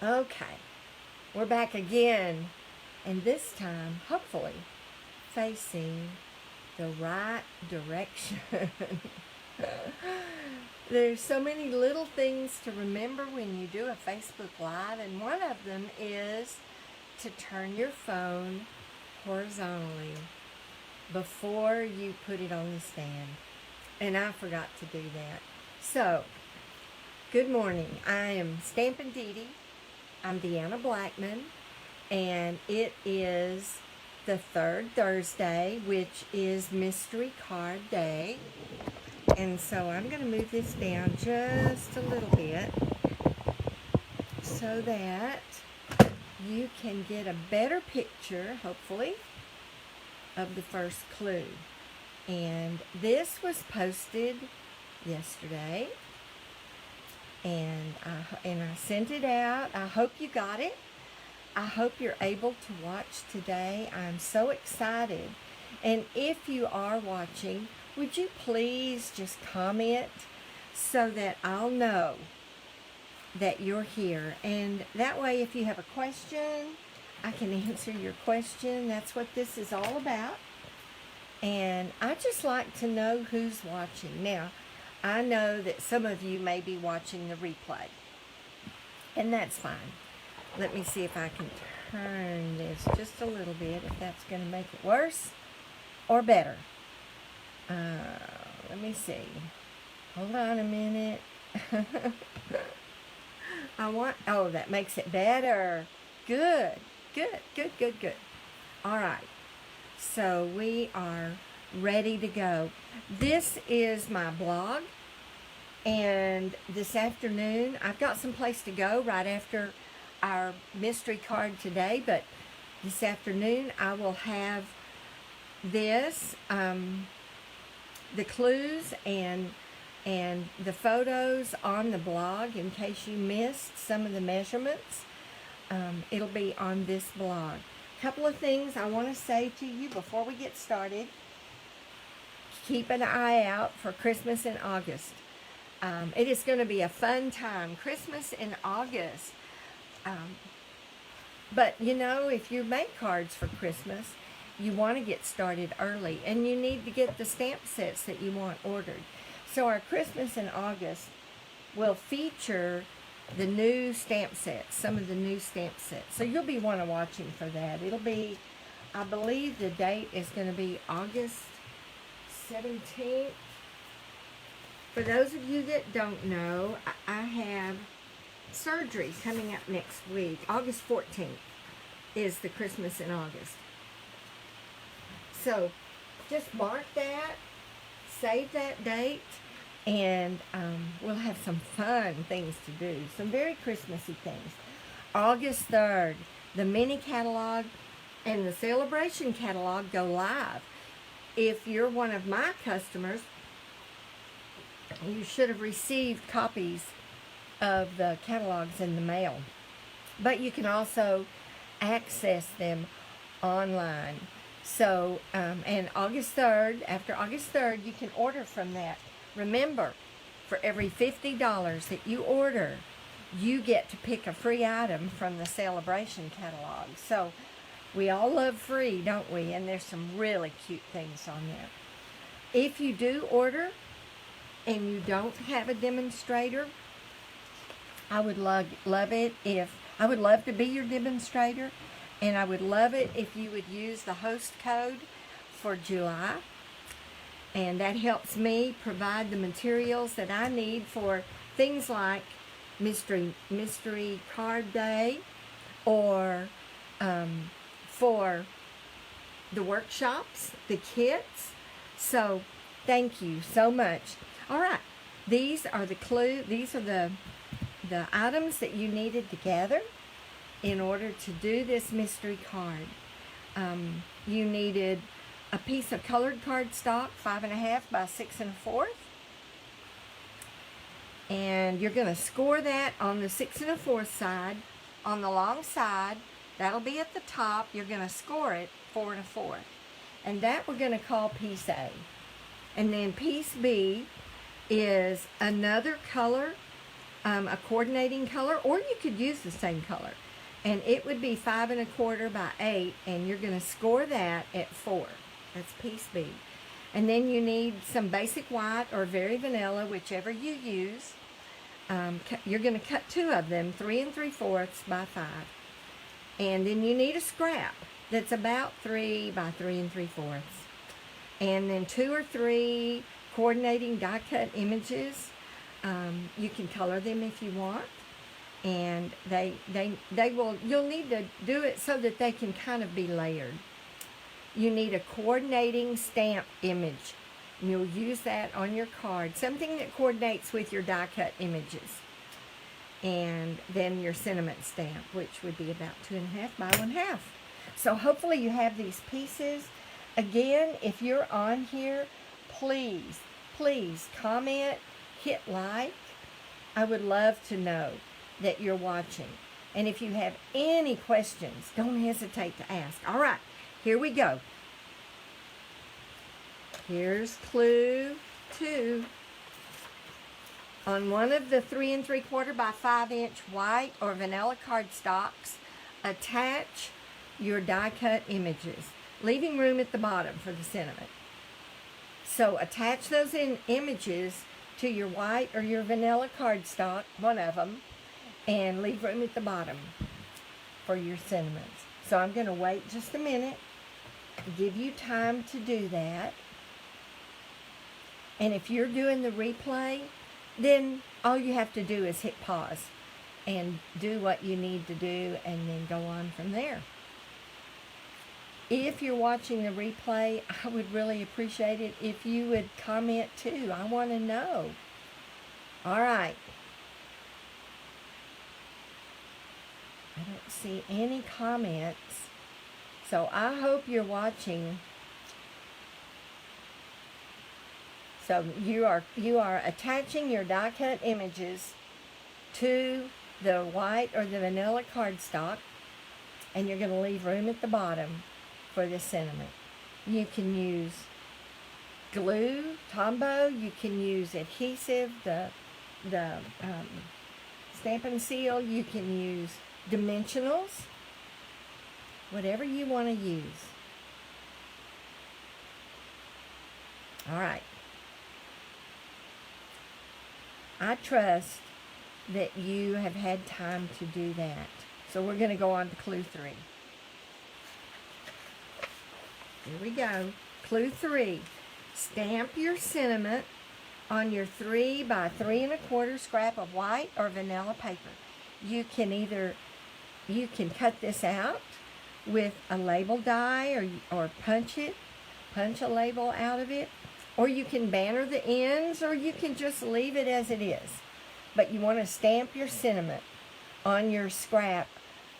Okay, we're back again, and this time, hopefully, facing the right direction. There's so many little things to remember when you do a Facebook Live, and one of them is to turn your phone horizontally before you put it on the stand. And I forgot to do that. So, good morning. I am Stampindede. I'm Deanna Blackman, and it is the third Thursday, which is Mystery Card Day. And so I'm going to move this down just a little bit so that you can get a better picture, hopefully, of the first clue. And this was posted yesterday, and I sent it out. I hope you got it. I hope you're able to watch today. I'm so excited. And if you are watching, would you please just comment so that I'll know that you're here? And that way, if you have a question, I can answer your question. That's what this is all about. And I just like to know who's watching. Now, I know that some of you may be watching the replay, and that's fine. Let me see if I can turn this just a little bit, if that's going to make it worse or better. Let me see. Hold on a minute. That makes it better. Good. All right. So we are ready to go. This is my blog, and this afternoon I've got some place to go right after our mystery card today, but this afternoon I will have this, the clues and the photos on the blog in case you missed some of the measurements. It'll be on this blog. Couple of things I want to say to you before we get started. Keep an eye out for Christmas in August. It is going to be a fun time. Christmas in August. But you know, if you make cards for Christmas, you want to get started early, and you need to get the stamp sets that you want ordered. So our Christmas in August will feature the new stamp sets, some of the new stamp sets. So you'll be watching for that. It'll be, I believe the date is going to be August 17th. For those of you that don't know, I have surgery coming up next week. August 14th is the Christmas in August. So just mark that, save that date, and we'll have some fun things to do, some very Christmassy things. August 3rd, the mini catalog and the celebration catalog go live. If you're one of my customers, you should have received copies of the catalogs in the mail, but you can also access them online. So, and August 3rd, after August 3rd, you can order from that. Remember, for every $50 that you order, you get to pick a free item from the celebration catalog. So, we all love free, don't we? And there's some really cute things on there. If you do order and you don't have a demonstrator, I would love to be your demonstrator, and I would love it if you would use the host code for July. And that helps me provide the materials that I need for things like Mystery Card Day, or for the workshops, the kits. So thank you so much. All right, these are the items that you needed to gather in order to do this mystery card. You needed a piece of colored cardstock, 5.5 by 6 1/4. And you're going to score that on the 6 1/4 side. On the long side, that'll be at the top. You're going to score it 4 1/4. And that we're going to call piece A. And then piece B is another color a coordinating color, or you could use the same color. And it would be 5 1/4 by 8, and you're going to score that at 4. That's piece B. And then you need some basic white or very vanilla, whichever you use. You're going to cut 2 of them, 3 3/4 by 5. And then you need a scrap that's about 3 by 3 3/4. And then 2 or 3 coordinating die cut images. You can color them if you want. And you'll need to do it so that they can kind of be layered. You need a coordinating stamp image. And you'll use that on your card. Something that coordinates with your die cut images. And then your sentiment stamp, which would be about 2 1/2 by 1/2. So hopefully you have these pieces. Again, if you're on here, please comment, hit like. I would love to know that you're watching. And if you have any questions, don't hesitate to ask. All right, here we go. Here's clue 2. On one of the 3 3/4 by 5 inch white or vanilla cardstocks, attach your die cut images, leaving room at the bottom for the sentiment. So attach those images to your white or your vanilla cardstock, one of them, and leave room at the bottom for your sentiments. So I'm going to wait just a minute, give you time to do that. And if you're doing the replay, then all you have to do is hit pause and do what you need to do and then go on from there. If you're watching the replay, I would really appreciate it if you would comment too. I want to know. All right. I don't see any comments. So I hope you're watching. So you are attaching your die cut images to the white or the vanilla cardstock, and you're going to leave room at the bottom for the sentiment. You can use glue, Tombow. You can use adhesive, the Stamp and Seal. You can use dimensionals, whatever you want to use. All right. I trust that you have had time to do that. So we're going to go on to clue 3. Here we go. Clue 3. Stamp your sentiment on your 3 by 3 1/4 scrap of white or vanilla paper. You can cut this out with a label die or punch a label out of it. Or you can banner the ends, or you can just leave it as it is. But you want to stamp your sentiment on your scrap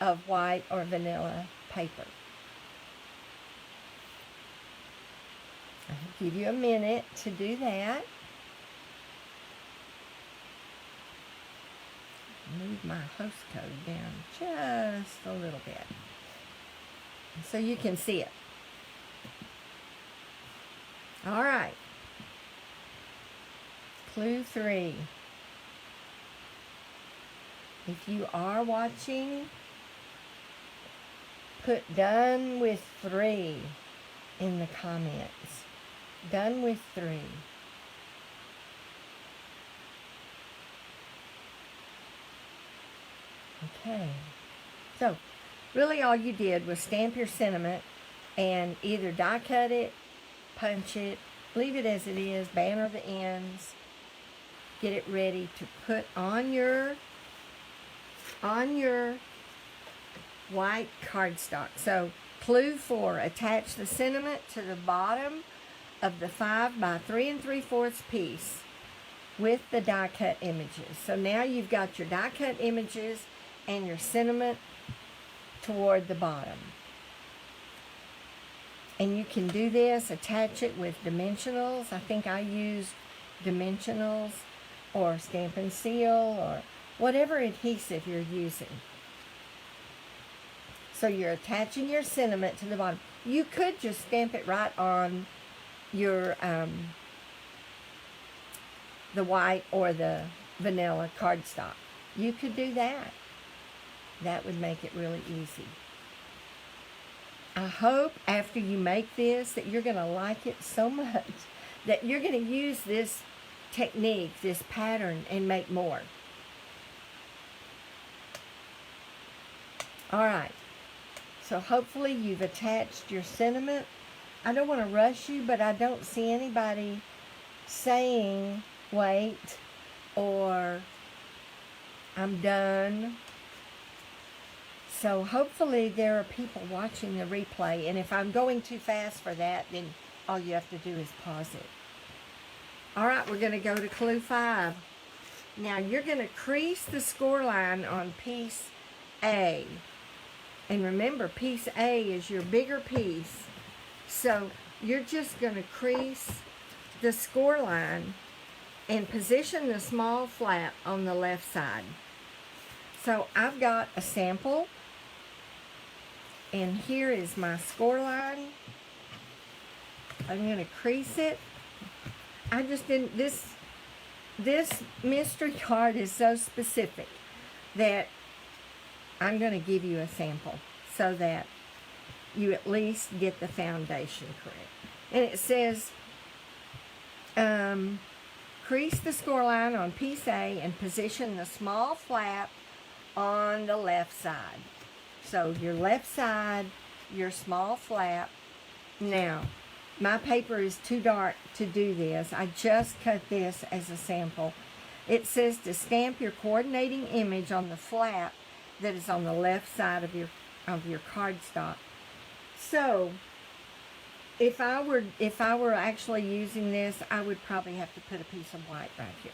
of white or vanilla paper. I'll give you a minute to do that. Move my host code down just a little bit so you can see it. All right. Clue 3. If you are watching, put done with 3 in the comments. Done with 3. Okay. So, really all you did was stamp your sentiment and either die cut it, punch it, leave it as it is, banner the ends, get it ready to put on your white cardstock. So clue 4, attach the sentiment to the bottom of the 5 by 3 3/4 piece with the die cut images. So now you've got your die cut images and your sentiment toward the bottom. And you can do this, attach it with dimensionals. I think I used dimensionals or Stamp and Seal or whatever adhesive you're using. So you're attaching your sentiment to the bottom. You could just stamp it right on your the white or the vanilla cardstock. You could do that. That would make it really easy. I hope after you make this that you're going to like it so much that you're going to use this technique, this pattern, and make more. All right. So hopefully you've attached your sentiment. I don't want to rush you, but I don't see anybody saying wait or I'm done. So hopefully there are people watching the replay, and if I'm going too fast for that, then all you have to do is pause it. All right, we're going to go to clue 5. Now you're going to crease the score line on piece A. And remember, piece A is your bigger piece. So you're just going to crease the score line and position the small flap on the left side. So I've got a sample. And here is my score line. I'm going to crease it. I just didn't, this mystery card is so specific that I'm going to give you a sample so that you at least get the foundation correct. And it says, crease the score line on piece A and position the small flap on the left side. So your left side, your small flap. Now, my paper is too dark to do this. I just cut this as a sample. It says to stamp your coordinating image on the flap that is on the left side of your cardstock. So, if I were actually using this, I would probably have to put a piece of white right here.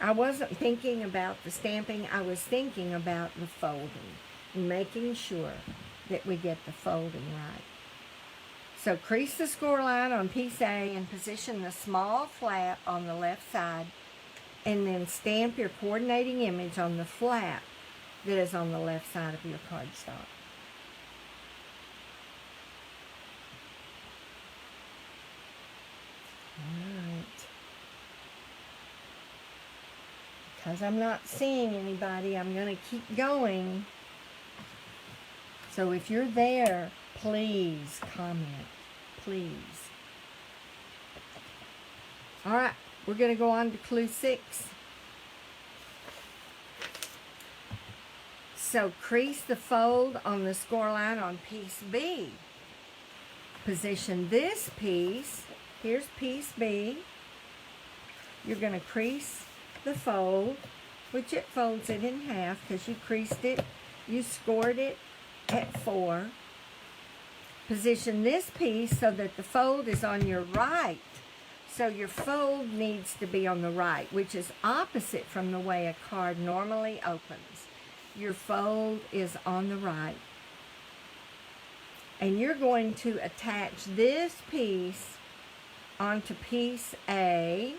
I wasn't thinking about the stamping. I was thinking about the folding and making sure that we get the folding right. So crease the score line on piece A and position the small flap on the left side, and then stamp your coordinating image on the flap that is on the left side of your cardstock. Alright. Because I'm not seeing anybody, I'm going to keep going. So if you're there, please comment. Please. Alright, we're going to go on to clue 6. So crease the fold on the score line on piece B. Position this piece, here's piece B. You're going to crease the fold, which it folds it in half because you creased it, you scored it at 4. Position this piece so that the fold is on your right. So your fold needs to be on the right, which is opposite from the way a card normally opens. Your fold is on the right. And you're going to attach this piece onto piece A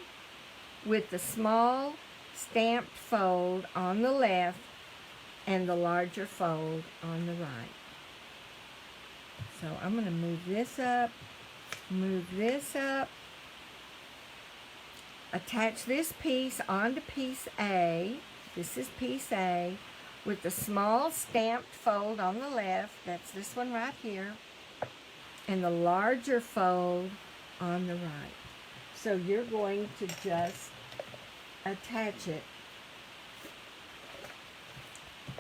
with the small stamped fold on the left and the larger fold on the right. So I'm going to move this up, attach this piece onto piece A. This is piece A with the small stamped fold on the left. That's this one right here. And the larger fold on the right. So you're going to just attach it.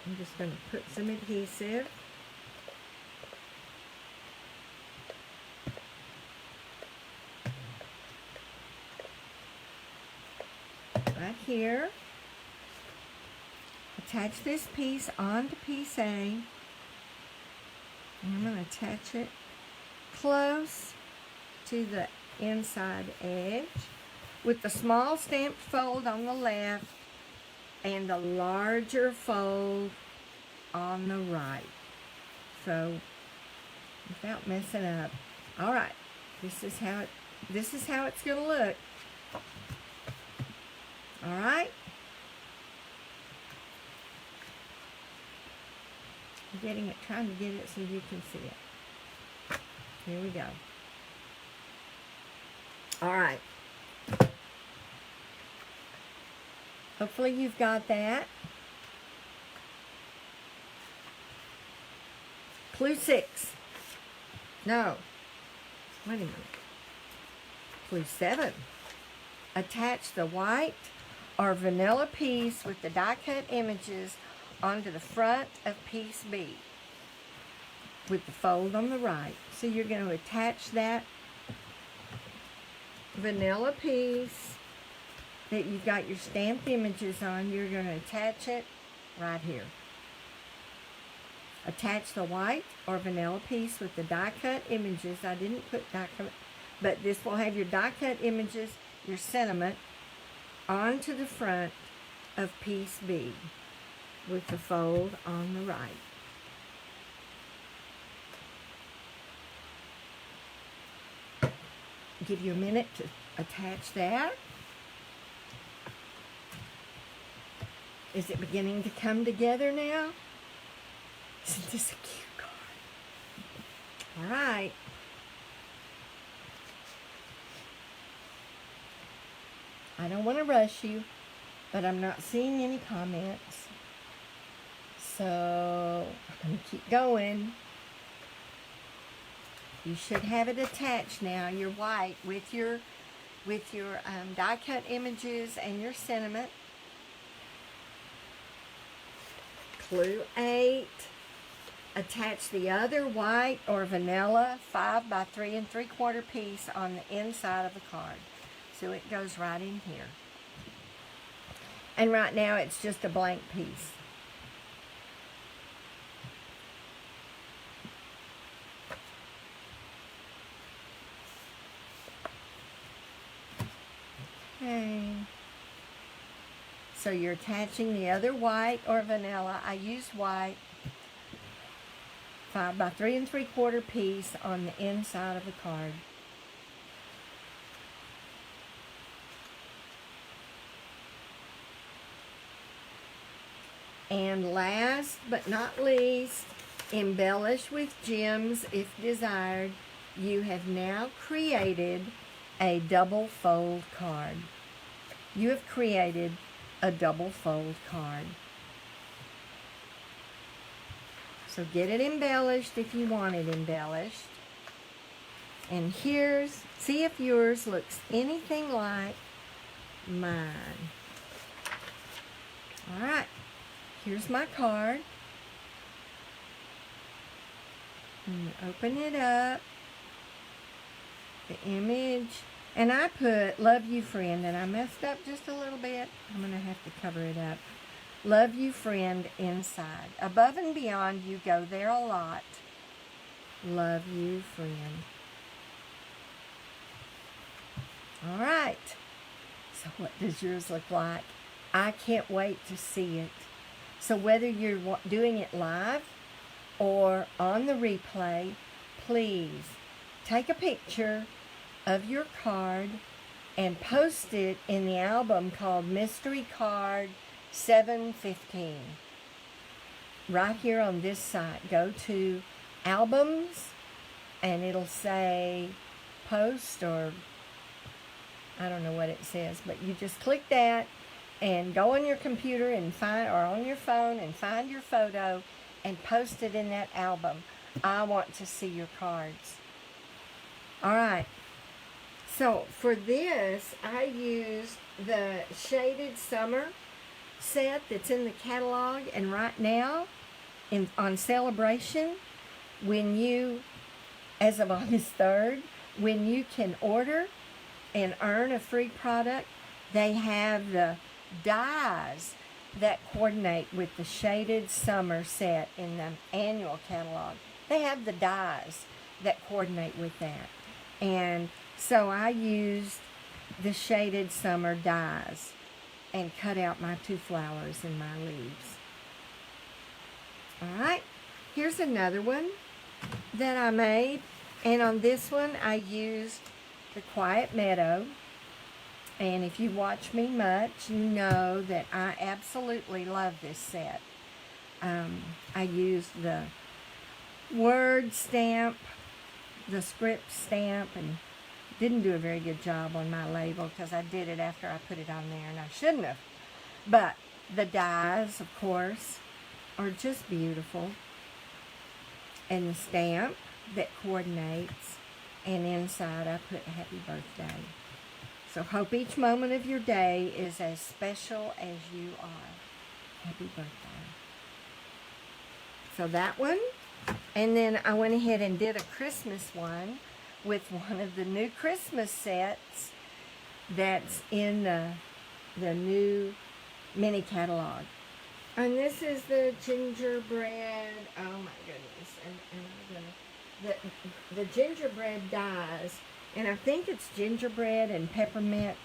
I'm just going to put some adhesive. Right here. Attach this piece onto piece A. And I'm going to attach it close to the inside edge with the small stamped fold on the left and the larger fold on the right. So without messing up. All right. This is how it's going to look. All right. I'm trying to get it so you can see it. Here we go. All right. Hopefully you've got that. Clue 6. No. Wait a minute. Clue 7. Attach the white or vanilla piece with the die-cut images onto the front of piece B with the fold on the right. So you're going to attach that vanilla piece that you've got your stamped images on. You're going to attach it right here. Attach the white or vanilla piece with the die-cut images. I didn't put die-cut, but this will have your die-cut images, your sentiment, onto the front of piece B with the fold on the right. Give you a minute to attach that. Is it beginning to come together now? Isn't this a cute card? All right. I don't want to rush you, but I'm not seeing any comments. So I'm going to keep going. You should have it attached now, your white, with your die-cut images and your sentiment. Clue 8. Attach the other white or vanilla 5 by 3 3/4 piece on the inside of the card. So it goes right in here. And right now it's just a blank piece. Okay. So you're attaching the other white or vanilla. I used white. 5 by 3 3/4 piece on the inside of the card. And last but not least, embellish with gems if desired. You have now created a double fold card. You have created a double fold card. So get it embellished if you want it embellished. And see if yours looks anything like mine. All right, here's my card. And open it up. The image. And I put love you friend, and I messed up just a little bit. I'm going to have to cover it up. Love you friend inside. Above and beyond, you go there a lot. Love you friend. All right. So what does yours look like? I can't wait to see it. So whether you're doing it live or on the replay, please take a picture of your card and post it in the album called Mystery Card 715. Right here on this site. Go to albums and it'll say post, or I don't know what it says, but you just click that and go on your computer and find, or on your phone, and find your photo and post it in that album. I want to see your cards. All right. So for this, I used the Shaded Summer set that's in the catalog, and right now on Celebration, when you, as of August 3rd, when you can order and earn a free product, they have the dies that coordinate with the Shaded Summer set in the annual catalog. They have the dies that coordinate with that. And so I used the Shaded Summer dies and cut out my 2 flowers and my leaves. All right, here's another one that I made. And on this one, I used the Quiet Meadow. And if you watch me much, you know that I absolutely love this set. I used the word stamp, the script stamp, and didn't do a very good job on my label because I did it after I put it on there, and I shouldn't have. But the dies, of course, are just beautiful. And the stamp that coordinates. And inside I put happy birthday. So hope each moment of your day is as special as you are. Happy birthday. So that one. And then I went ahead and did a Christmas one with one of the new Christmas sets that's in the new mini catalog. And this is the gingerbread. Oh my goodness. And the gingerbread dies. And I think it's gingerbread and peppermint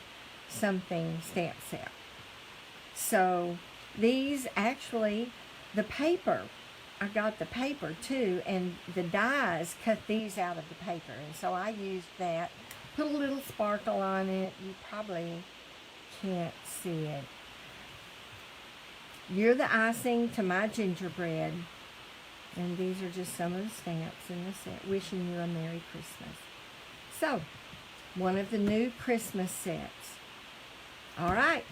something stamp set. So these actually, the paper, I got the paper too, and the dies cut these out of the paper. And so I used that, put a little sparkle on it. You probably can't see it. You're the icing to my gingerbread. And these are just some of the stamps in the set. Wishing you a Merry Christmas. So, one of the new Christmas sets. All right.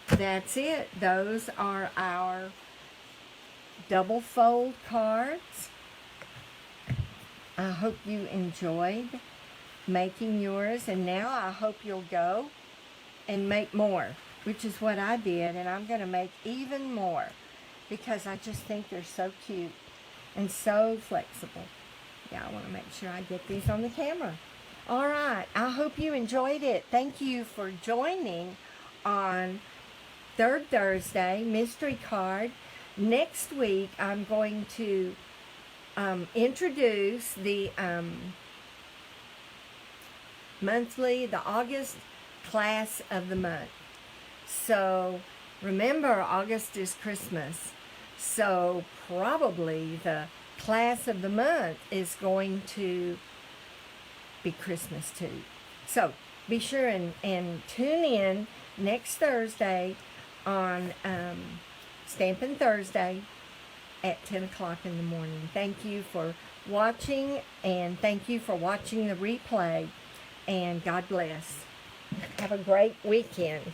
That's it. Those are our double fold cards. I hope you enjoyed making yours. And now I hope you'll go and make more, which is what I did. And I'm going to make even more because I just think they're so cute and so flexible. Yeah, I want to make sure I get these on the camera. All right. I hope you enjoyed it. Thank you for joining on Third Thursday Mystery Card. Next week, I'm going to introduce the the August class of the month. So remember, August is Christmas. So probably the class of the month is going to be Christmas too. So be sure and tune in next Thursday on Stampin' Thursday at 10 o'clock in the morning. Thank you for watching, and thank you for watching the replay, and God bless. Have a great weekend.